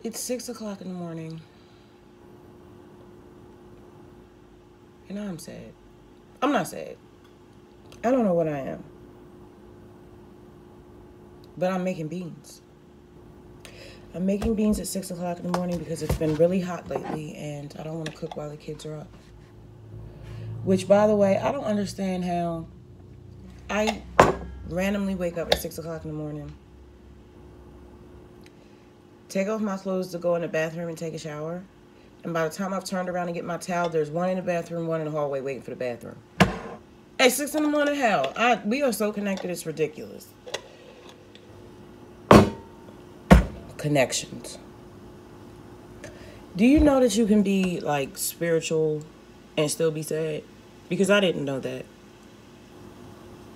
It's 6 o'clock in the morning. And I'm sad. I'm not sad. I don't know what I am. But I'm making beans. I'm making beans at 6 o'clock in the morning because it's been really hot lately and I don't want to cook while the kids are up. Which, by the way, I don't understand how I randomly wake up at 6 o'clock in the morning, take off my clothes to go in the bathroom and take a shower, and by the time I've turned around and get my towel, there's one in the bathroom, one in the hallway waiting for the bathroom. At 6 in the morning, hell, we are so connected, it's ridiculous. Connections. Do you know that you can be, like, spiritual and still be sad? Because I didn't know that.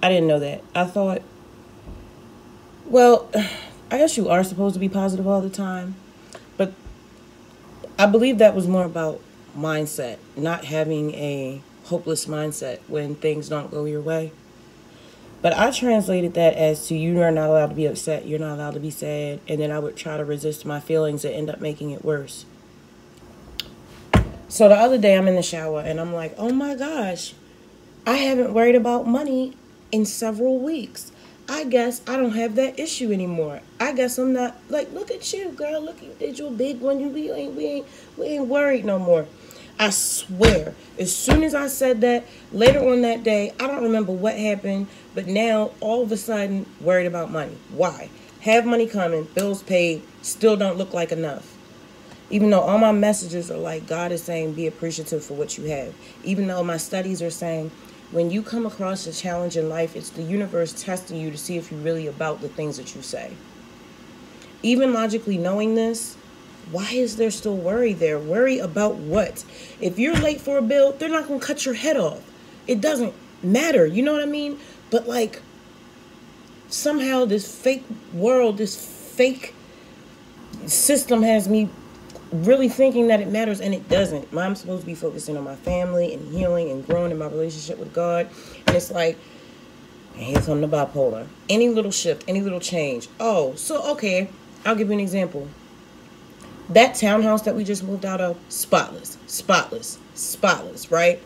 I didn't know that. I thought, well, I guess you are supposed to be positive all the time. But I believe that was more about mindset, not having a hopeless mindset when things don't go your way. But I translated that as to you are not allowed to be upset, you're not allowed to be sad, and then I would try to resist my feelings and end up making it worse. So the other day I'm in the shower and I'm like, oh my gosh, I haven't worried about money in several weeks. I guess I don't have that issue anymore. I guess I'm not, like, look at you, girl, look, you did your big one, we ain't worried no more. I swear, as soon as I said that, later on that day, I don't remember what happened, but now, all of a sudden, worried about money. Why? Have money coming, bills paid, still don't look like enough. Even though all my messages are like, God is saying, be appreciative for what you have. Even though my studies are saying, when you come across a challenge in life, it's the universe testing you to see if you're really about the things that you say. Even logically knowing this, why is there still worry there? Worry about what? If you're late for a bill, they're not going to cut your head off. It doesn't matter. You know what I mean? But, like, somehow this fake world, this fake system has me really thinking that it matters, and it doesn't. I'm supposed to be focusing on my family and healing and growing in my relationship with God. And it's like, here comes the bipolar. Any little shift, any little change. Oh, so, okay, I'll give you an example. That townhouse that we just moved out of, spotless, right?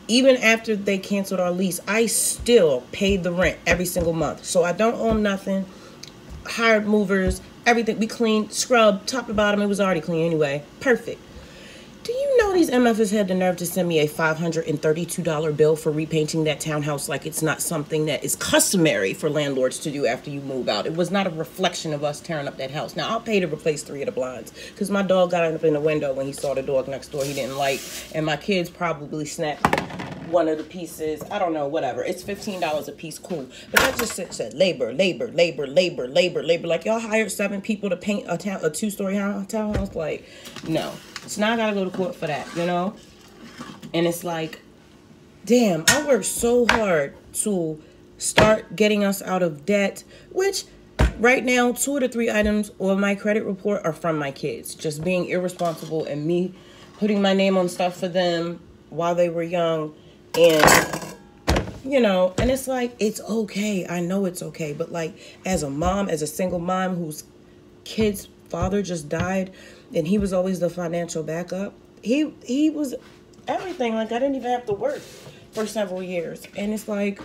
Even after they canceled our lease, I still paid the rent every single month. So I don't own nothing, hired movers, everything. We cleaned, scrubbed, top to bottom. It was already clean anyway. Perfect. Do you know these MFs had the nerve to send me a $532 bill for repainting that townhouse like it's not something that is customary for landlords to do after you move out? It was not a reflection of us tearing up that house. Now, I'll pay to replace 3 of the blinds because my dog got up in the window when he saw the dog next door he didn't like, and my kids probably snapped one of the pieces. I don't know, whatever. It's $15 a piece, cool. But that just said labor. Like, y'all hired 7 people to paint a 2-story townhouse? Like, no. So now I gotta go to court for that, you know? And it's like, damn, I worked so hard to start getting us out of debt, which right now, 2 of the 3 items on my credit report are from my kids. Just being irresponsible and me putting my name on stuff for them while they were young. And, you know, and it's like, it's okay. I know it's okay. But, like, as a mom, as a single mom whose kid's father just died, and he was always the financial backup. He was everything. Like, I didn't even have to work for several years. And it's like,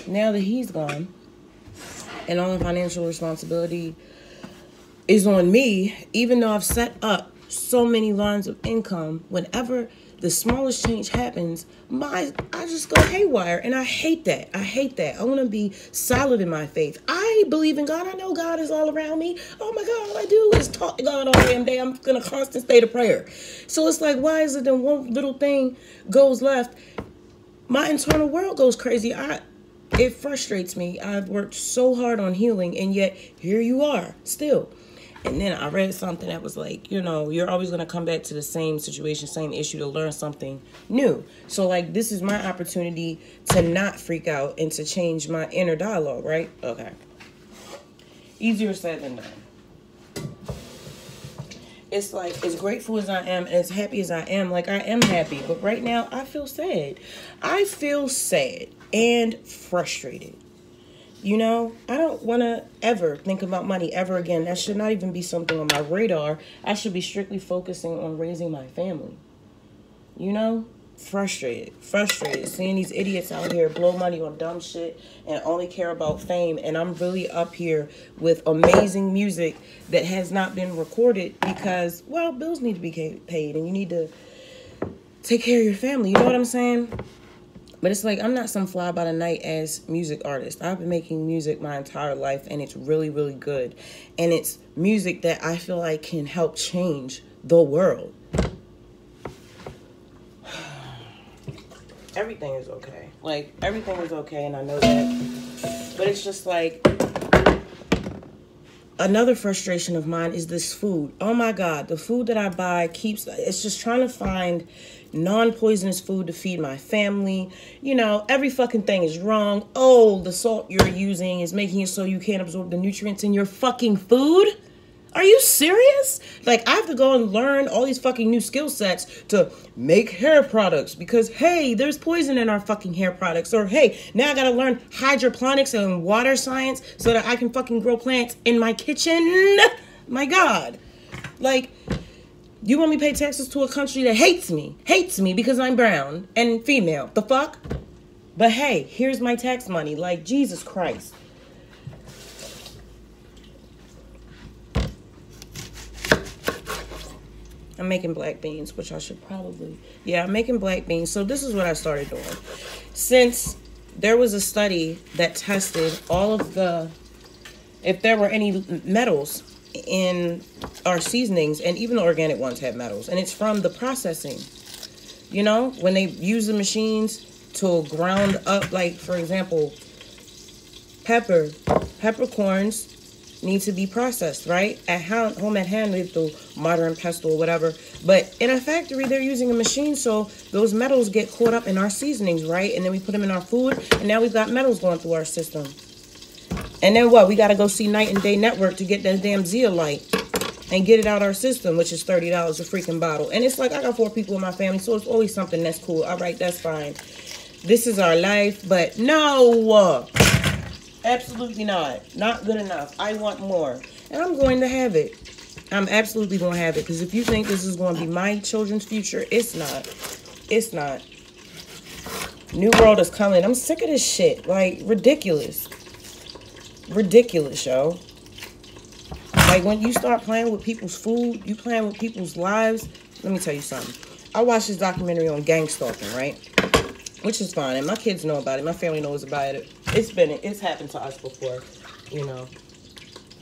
now that he's gone, and all the financial responsibility is on me, even though I've set up so many lines of income, whenever the smallest change happens, I just go haywire, and I hate that. I want to be solid in my faith. I believe in God. I know God is all around me. Oh my God, all I do is talk to God all damn day. I'm in a constant state of prayer. So it's like, why is it that one little thing goes left, my internal world goes crazy? It frustrates me. I've worked so hard on healing, and yet here you are still. And then I read something that was like, you know, you're always going to come back to the same situation, same issue to learn something new. So, like, this is my opportunity to not freak out and to change my inner dialogue, right? Okay. Easier said than done. It's like, as grateful as I am, as happy as I am, like, I am happy. But right now, I feel sad. I feel sad and frustrated. You know, I don't want to ever think about money ever again. That should not even be something on my radar. I should be strictly focusing on raising my family. You know? Frustrated. Seeing these idiots out here blow money on dumb shit and only care about fame. And I'm really up here with amazing music that has not been recorded because, well, bills need to be paid and you need to take care of your family. You know what I'm saying? But it's like, I'm not some fly-by-the-night ass music artist. I've been making music my entire life, and it's really, really good. And it's music that I feel like can help change the world. Everything is okay. Like, everything is okay, and I know that. But it's just like, another frustration of mine is this food. Oh my God, the food that I buy it's just trying to find non-poisonous food to feed my family. You know, every fucking thing is wrong. Oh, the salt you're using is making it so you can't absorb the nutrients in your fucking food. Are you serious? Like, I have to go and learn all these fucking new skill sets to make hair products because, hey, there's poison in our fucking hair products. Or, hey, now I gotta learn hydroponics and water science so that I can fucking grow plants in my kitchen. My God. Like, you want me to pay taxes to a country that hates me because I'm brown and female. The fuck? But hey, here's my tax money. Like, Jesus Christ. I'm making black beans, which I should probably... Yeah, I'm making black beans. So this is what I started doing. Since there was a study that tested all of the... if there were any metals in our seasonings, and even the organic ones have metals, and it's from the processing. You know, when they use the machines to ground up, like, for example, peppercorns need to be processed, right? At home at hand with the mortar and pestle or whatever. But in a factory, they're using a machine, so those metals get caught up in our seasonings, right? And then we put them in our food, and now we've got metals going through our system. And then what? We got to go see Night and Day Network to get that damn zeolite and get it out our system, which is $30 a freaking bottle. And it's like, I got 4 people in my family, so it's always something that's cool. All right, that's fine. This is our life, but no. Absolutely not. Not good enough. I want more. And I'm going to have it. I'm absolutely going to have it. Because if you think this is going to be my children's future, it's not. It's not. New world is coming. I'm sick of this shit. Like, ridiculous. Ridiculous, yo. Like, when you start playing with people's food, you playing with people's lives. Let me tell you something. I watched this documentary on gang stalking, right? Which is fine, and my kids know about it. My family knows about it. It's happened to us before, you know.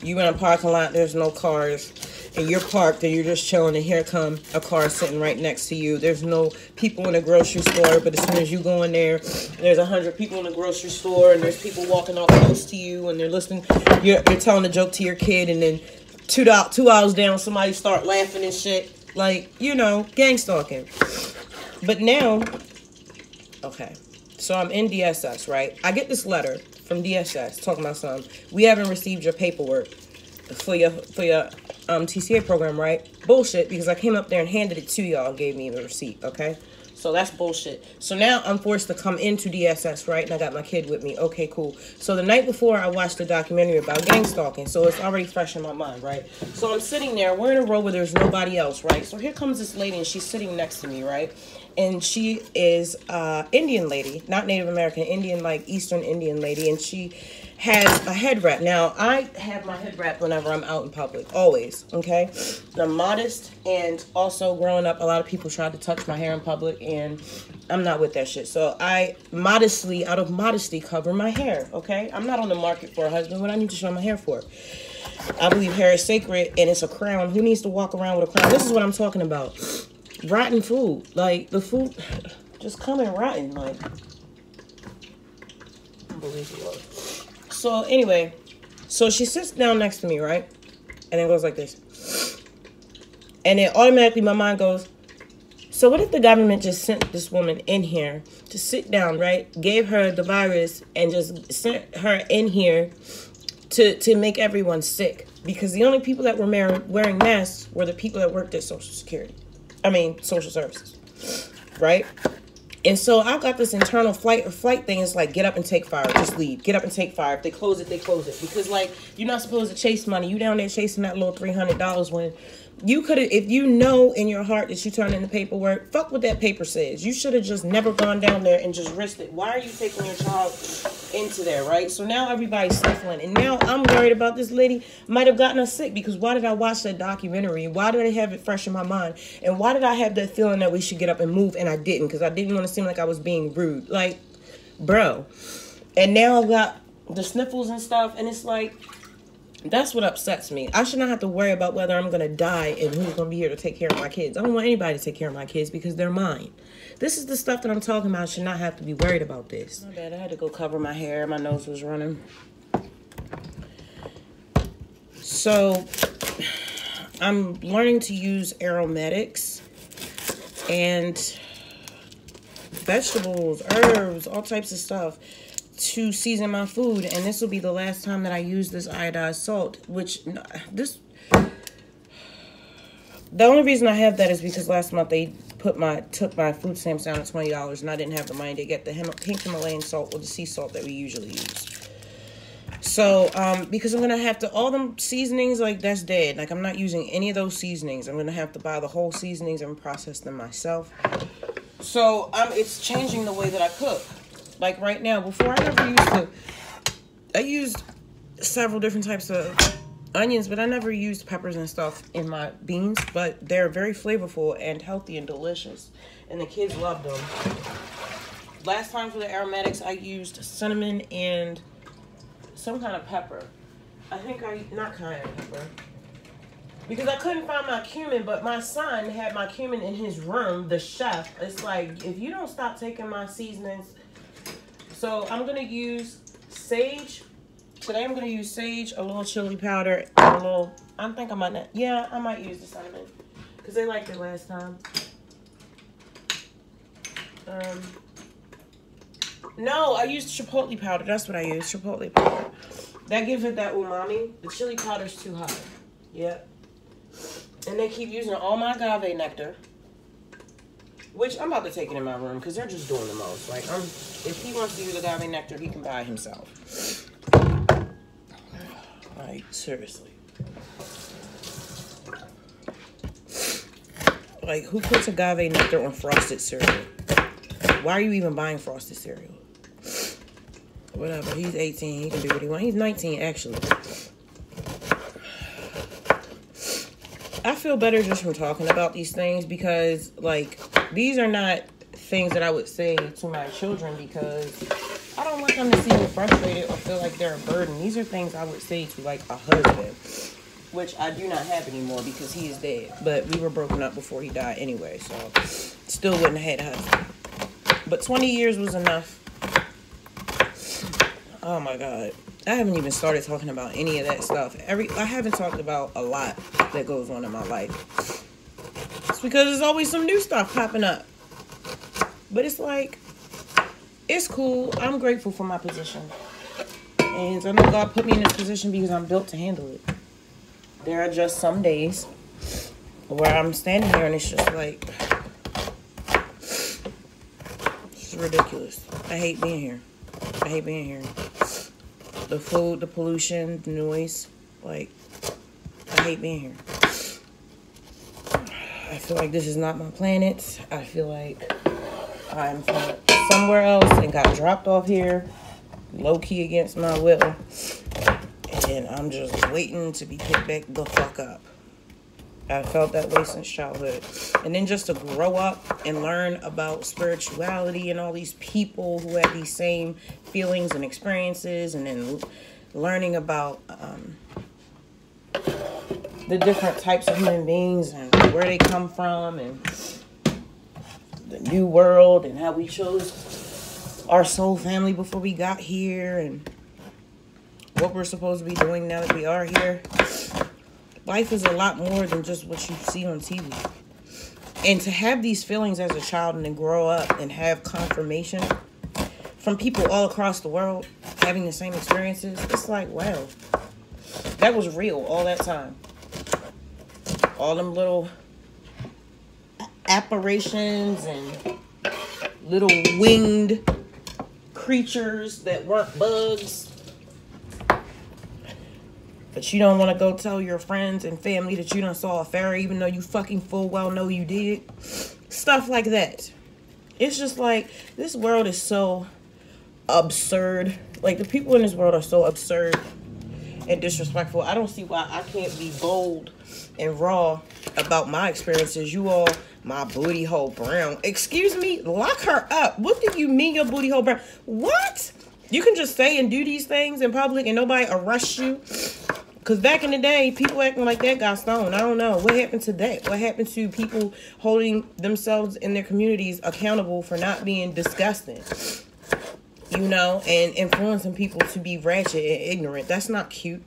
You in a parking lot, there's no cars, and you're parked, and you're just chilling, and here come a car sitting right next to you. There's no people in the grocery store, but as soon as you go in there, there's 100 people in the grocery store, and there's people walking all close to you, and they're listening. You're telling a joke to your kid, and then 2 hours down, somebody start laughing and shit. Like, you know, gang stalking. But now... Okay, so I'm in DSS, right? I get this letter from DSS talking about something. We haven't received your paperwork for your TCA program, right? Bullshit, because I came up there and handed it to y'all and gave me the receipt, okay? So that's bullshit. So now I'm forced to come into DSS, right? And I got my kid with me. Okay, cool. So the night before, I watched a documentary about gang stalking, so it's already fresh in my mind, right? So I'm sitting there. We're in a row where there's nobody else, right? So here comes this lady, and she's sitting next to me, right? And she is Indian lady, not Native American, Indian, like Eastern Indian lady. And she has a head wrap. Now, I have my head wrap whenever I'm out in public, always, okay? I'm modest, and also growing up, a lot of people tried to touch my hair in public, and I'm not with that shit. So I modestly, out of modesty, cover my hair, okay? I'm not on the market for a husband. What I need to show my hair for? I believe hair is sacred, and it's a crown. Who needs to walk around with a crown? This is what I'm talking about. Rotten food. Like, the food just coming rotten. Like, unbelievable. So, anyway, so she sits down next to me, right? And it goes like this. And then automatically my mind goes, so what if the government just sent this woman in here to sit down, right? Gave her the virus and just sent her in here to make everyone sick? Because the only people that were wearing masks were the people that worked at Social Security. I mean, social services, right? And so I've got this internal flight or flight thing. It's like, get up and take fire. Just leave. Get up and take fire. If they close it, they close it. Because, like, you're not supposed to chase money. You down there chasing that little $300 when you could have, if you know in your heart that you turn in the paperwork, fuck what that paper says. You should have just never gone down there and just risked it. Why are you taking your child into there, right? So now everybody's sniffling. And now I'm worried about this lady might have gotten us sick, because why did I watch that documentary? Why did I have it fresh in my mind? And why did I have that feeling that we should get up and move? And I didn't, because I didn't want to seem like I was being rude. Like, bro. And now I've got the sniffles and stuff, and it's like, that's what upsets me. I should not have to worry about whether I'm going to die and who's going to be here to take care of my kids. I don't want anybody to take care of my kids because they're mine. This is the stuff that I'm talking about. I should not have to be worried about this. My bad. I had to go cover my hair. My nose was running. So I'm learning to use aromatics and vegetables, herbs, all types of stuff to season my food, and this will be the last time that I use this iodized salt, which the only reason I have that is because last month they took my food stamps down to $20 and I didn't have the money to get the pink Himalayan salt or the sea salt that we usually use. So because I'm gonna have to, all them seasonings, like, that's dead. Like, I'm not using any of those seasonings. I'm gonna have to buy the whole seasonings and process them myself. So it's changing the way that I cook. Like right now, before I used several different types of onions, but I never used peppers and stuff in my beans, but they're very flavorful and healthy and delicious, and the kids loved them. Last time for the aromatics, I used cinnamon and some kind of pepper. Not cayenne pepper, because I couldn't find my cumin, but my son had my cumin in his room, the chef. It's like, if you don't stop taking my seasonings. So I'm going to use sage. Today I'm going to use sage, a little chili powder, and a little, I might use the cinnamon, because they liked it last time. No, I used chipotle powder. That's what I used, chipotle powder. That gives it that umami. The chili powder's too hot. Yep. And they keep using all my agave nectar, which I'm about to take it in my room because they're just doing the most. Like, if he wants to use agave nectar, he can buy it himself. Like, seriously. Like, who puts agave nectar on frosted cereal? Why are you even buying frosted cereal? Whatever. He's 18. He can do what he wants. He's 19, actually. I feel better just from talking about these things because, like, these are not things that I would say to my children because I don't want them to see me frustrated or feel like they're a burden. These are things I would say to, like, a husband, which I do not have anymore because he is dead. But we were broken up before he died anyway, so still wouldn't have had a husband. But 20 years was enough. Oh, my God. I haven't even started talking about any of that stuff. I haven't talked about a lot that goes on in my life. It's because there's always some new stuff popping up. But it's like, it's cool. I'm grateful for my position. And I know God put me in this position because I'm built to handle it. There are just some days where I'm standing here and it's just like, it's ridiculous. I hate being here. I hate being here. The food, the pollution, the noise. Like, I hate being here. I feel like this is not my planet. I feel like I'm from somewhere else and got dropped off here, low-key against my will. And I'm just waiting to be picked back the fuck up. I felt that way since childhood. And then just to grow up and learn about spirituality and all these people who have these same feelings and experiences, and then learning about the different types of human beings and where they come from and the new world and how we chose our soul family before we got here and what we're supposed to be doing now that we are here. Life is a lot more than just what you see on TV. And to have these feelings as a child and then grow up and have confirmation from people all across the world having the same experiences, it's like, wow, that was real all that time. All them little apparitions and little winged creatures that weren't bugs. But you don't want to go tell your friends and family that you done saw a fairy, even though you fucking full well know you did. Stuff like that. It's just like, this world is so absurd. Like, the people in this world are so absurd and disrespectful. I don't see why I can't be bold and raw about my experiences. You all, my booty hole brown. Excuse me? Lock her up. What do you mean your booty hole brown? What? You can just say and do these things in public and nobody arrests you? Because back in the day, people acting like that got stoned. I don't know. What happened to that? What happened to people holding themselves in their communities accountable for not being disgusting? You know, and influencing people to be ratchet and ignorant. That's not cute.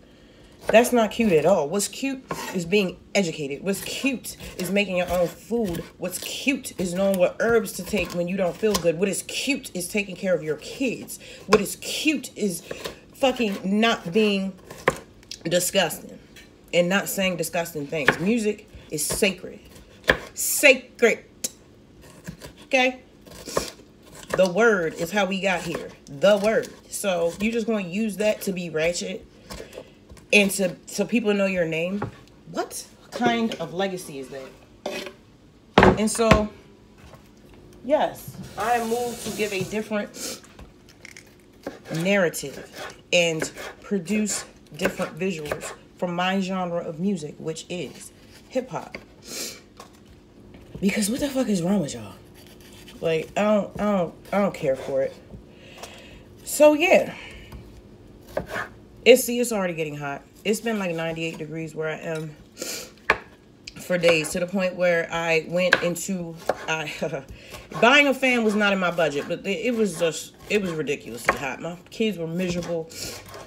That's not cute at all. What's cute is being educated. What's cute is making your own food. What's cute is knowing what herbs to take when you don't feel good. What is cute is taking care of your kids. What is cute is fucking not being disgusting and not saying disgusting things. Music is sacred. Sacred. Okay? The word is how we got here. The word. So you just going to use that to be ratchet and so people know your name? What kind of legacy is that? And so, yes, I moved to give a different narrative and produce different visuals from my genre of music, which is hip-hop. Because what the fuck is wrong with y'all? Like, I don't care for it. So yeah, it's already getting hot. It's been like 98 degrees where I am for days, to the point where I went into buying a fan was not in my budget, but it was ridiculously hot. My kids were miserable.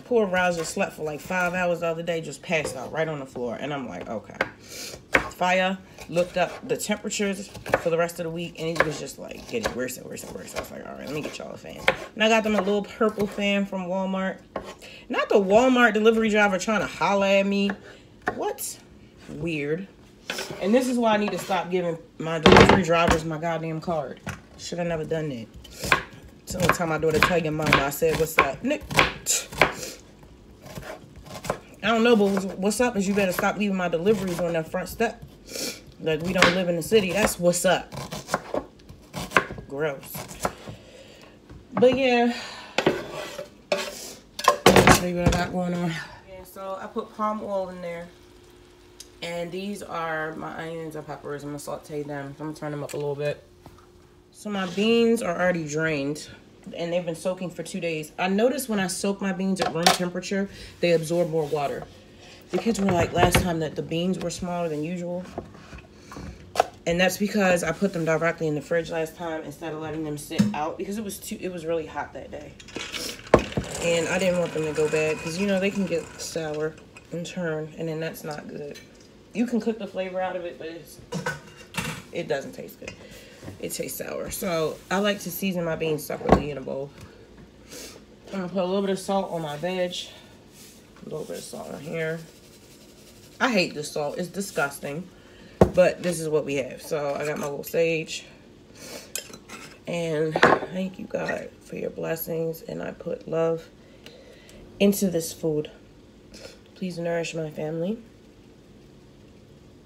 Poor Rouser slept for like 5 hours the other day, just passed out right on the floor, and I'm like, okay. Fire looked up the temperatures for the rest of the week, and it was just like getting worse and worse and worse. I was like, all right, let me get y'all a fan. And I got them a little purple fan from Walmart. Not the Walmart delivery driver trying to holler at me. What? Weird. And this is why I need to stop giving my delivery drivers my goddamn card. Should have never done that. So every time my daughter tell your mama, I said, what's up? Nick. I don't know, but what's up is you better stop leaving my deliveries on that front step. Like, we don't live in the city. That's what's up. Gross. But yeah. See what I got going on. Yeah, so I put palm oil in there. And these are my onions and peppers. I'm going to saute them. I'm going to turn them up a little bit. So my beans are already drained. And they've been soaking for 2 days. I noticed when I soak my beans at room temperature, they absorb more water. The kids were like last time that the beans were smaller than usual. And that's because I put them directly in the fridge last time instead of letting them sit out, because it was really hot that day. And I didn't want them to go bad because, you know, they can get sour and turn, and then that's not good. You can cook the flavor out of it, but it doesn't taste good. It tastes sour. So I like to season my beans separately in a bowl. I'm going to put a little bit of salt on my veg. A little bit of salt on here. I hate this salt. It's disgusting. But this is what we have. So I got my little sage. And thank you, God, for your blessings. And I put love into this food. Please nourish my family.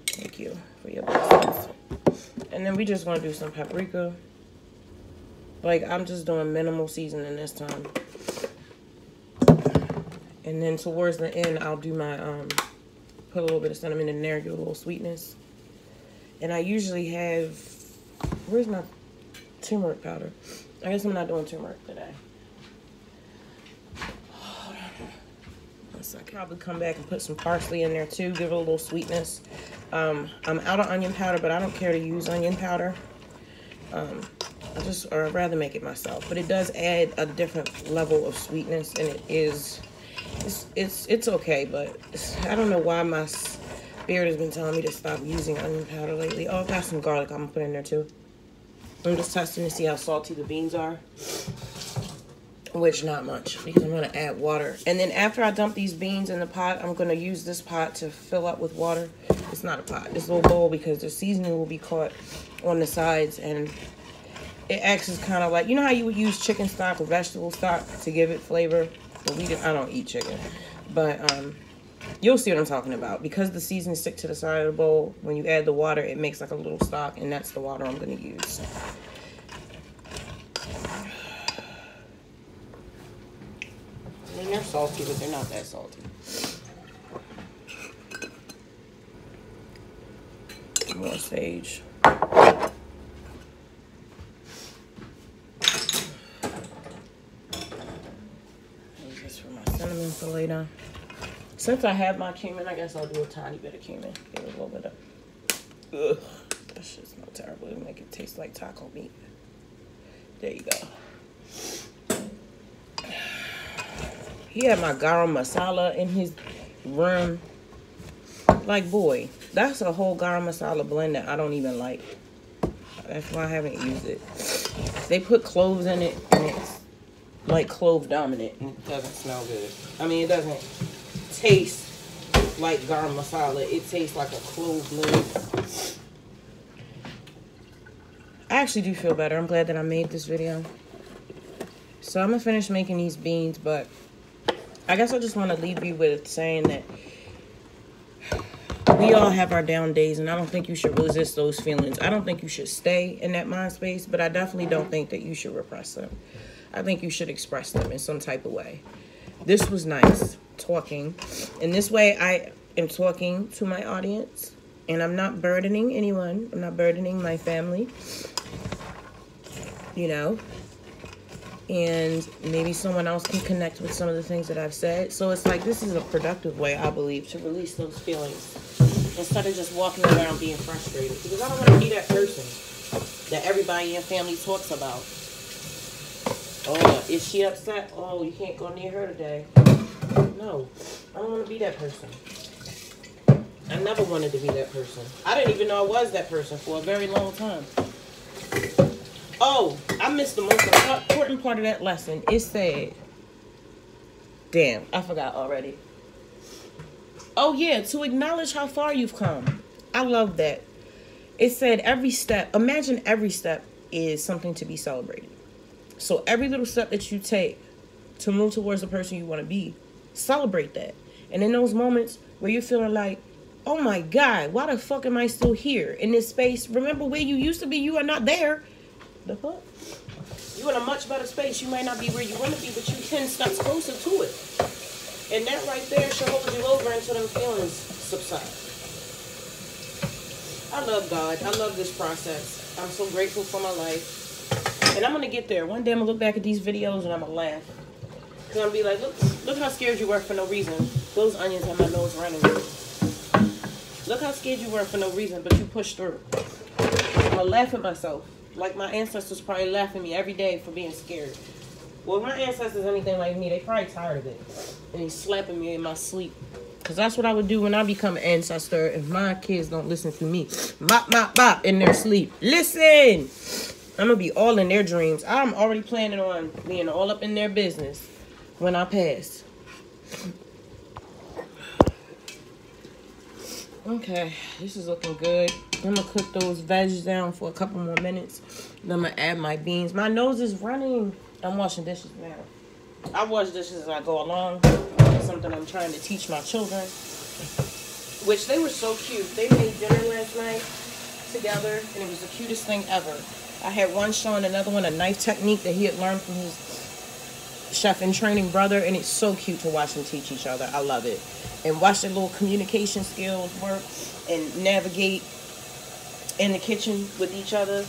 Thank you for your blessings. And then we just want to do some paprika. Like, I'm just doing minimal seasoning this time. And then towards the end, I'll do my, put a little bit of cinnamon in there, give a little sweetness. And I usually have, where's my turmeric powder? I guess I'm not doing turmeric today. Hold on. 1 second. Probably come back and put some parsley in there too, give it a little sweetness. I'm out of onion powder, but I don't care to use onion powder. I'd rather make it myself. But it does add a different level of sweetness, and it's okay. But I don't know why my spirit has been telling me to stop using onion powder lately. Oh, I've got some garlic I'm gonna put in there too. I'm just testing to see how salty the beans are. Which, not much, because I'm going to add water. And then after I dump these beans in the pot, I'm going to use this pot to fill up with water. It's not a pot. It's a little bowl, because the seasoning will be caught on the sides. And it acts as kind of like, you know how you would use chicken stock or vegetable stock to give it flavor? Well, I don't eat chicken, but you'll see what I'm talking about. Because the seasonings stick to the side of the bowl, when you add the water, it makes like a little stock, and that's the water I'm going to use. And they're salty, but they're not that salty. More sage. Use this for my cinnamon for later. Since I have my cumin, I guess I'll do a tiny bit of cumin. Give it a little bit of... Ugh, that shit smells terrible. It'll make it taste like taco meat. There you go. He had my garam masala in his room. Like, boy, that's a whole garam masala blend that I don't even like. That's why I haven't used it. They put cloves in it, and it's like clove dominant, and it doesn't smell good. I mean, it doesn't taste like garam masala. It tastes like a clove blend. I actually do feel better. I'm glad that I made this video. So I'm gonna finish making these beans, but I guess I just want to leave you with saying that we all have our down days, and I don't think you should resist those feelings. I don't think you should stay in that mind space, but I definitely don't think that you should repress them. I think you should express them in some type of way. This was nice, talking. In this way, I am talking to my audience, and I'm not burdening anyone. I'm not burdening my family, you know. And maybe someone else can connect with some of the things that I've said. So it's like, this is a productive way, I believe, to release those feelings instead of just walking around being frustrated. Because I don't want to be that person that everybody in your family talks about. Oh, is she upset? Oh, you can't go near her today. No, I don't want to be that person. I never wanted to be that person. I didn't even know I was that person for a very long time. Oh, I missed the most important part of that lesson. It said, damn, I forgot already. Oh, yeah, to acknowledge how far you've come. I love that. It said every step, imagine every step is something to be celebrated. So every little step that you take to move towards the person you want to be, celebrate that. And in those moments where you're feeling like, oh my God, why the fuck am I still here in this space? Remember where you used to be, you are not there. The fuck? You're in a much better space. You might not be where you want to be, but you 10 steps closer to it. And that right there should hold you over until them feelings subside. I love God. I love this process. I'm so grateful for my life. And I'm going to get there. One day I'm going to look back at these videos and I'm going to laugh. Because I'm going to be like, look how scared you were for no reason. Those onions have my nose running. Look how scared you were for no reason, but you pushed through. I'm going to laugh at myself. Like my ancestors probably laugh at me every day for being scared. Well, if my ancestors anything like me, they probably tired of it. And he's slapping me in my sleep. Because that's what I would do when I become an ancestor if my kids don't listen to me. Bop, bop, bop in their sleep. Listen! I'm going to be all in their dreams. I'm already planning on being all up in their business when I pass. Okay, this is looking good. I'm going to cook those veggies down for a couple more minutes. Then I'm going to add my beans. My nose is running. I'm washing dishes now. I wash dishes as I go along. It's something I'm trying to teach my children. Which they were so cute. They made dinner last night together, and it was the cutest thing ever. I had one showing another one a knife technique that he had learned from his chef in training brother, and it's so cute to watch them teach each other. I love it. And watch their little communication skills work and navigate in the kitchen with each other.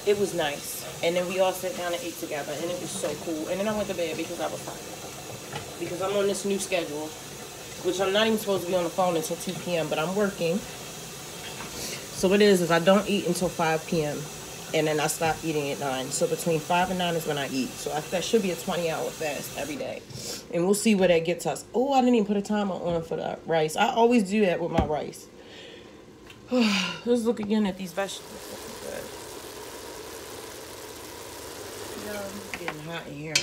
It was nice. And then we all sat down and ate together, and it was so cool. And then I went to bed because I was tired. Because I'm on this new schedule, which I'm not even supposed to be on the phone until 2 p.m., but I'm working. So what it is I don't eat until 5 p.m., and then I stop eating at 9. So between 5 and 9 is when I eat. So that should be a 20-hour fast every day. And we'll see where that gets us. Oh, I didn't even put a timer on for the rice. I always do that with my rice. Let's look again at these vegetables. It's getting hot in here.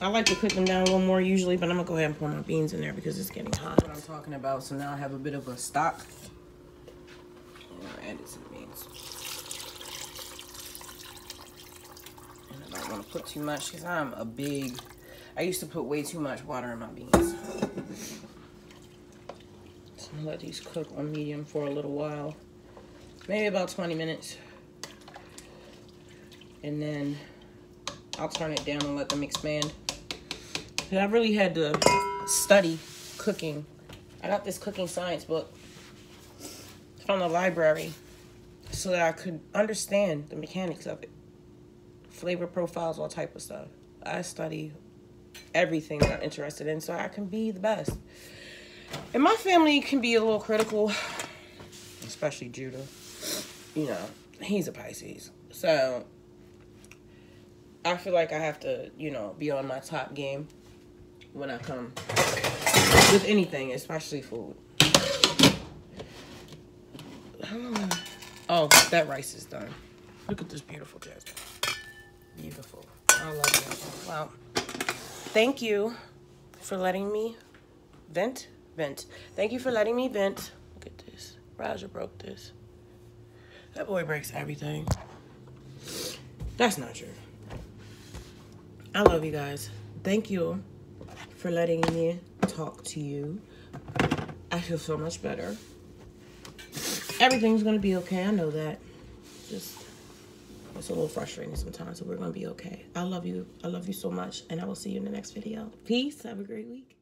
I like to cook them down a little more usually, but I'm going to go ahead and pour my beans in there because it's getting hot. That's what I'm talking about. So now I have a bit of a stock. I added some beans. I don't want to put too much because I used to put way too much water in my beans. So I'm gonna let these cook on medium for a little while. Maybe about 20 minutes. And then I'll turn it down and let them expand. I really had to study cooking. I got this cooking science book from the library so that I could understand the mechanics of it. Flavor profiles, all type of stuff. I study everything that I'm interested in so I can be the best. And my family can be a little critical, especially Judah. You know, he's a Pisces. So I feel like I have to, you know, be on my top game when I come with anything, especially food. Oh, that rice is done. Look at this beautiful jasmine. Beautiful. I love it. Wow. Thank you for letting me vent. Thank you for letting me vent. Look at this. Raja broke this. That boy breaks everything. That's not true. I love you guys. Thank you for letting me talk to you. I feel so much better. Everything's gonna be okay. I know that. Just, it's a little frustrating sometimes, but we're gonna be okay. I love you. I love you so much, and I will see you in the next video. Peace. Have a great week.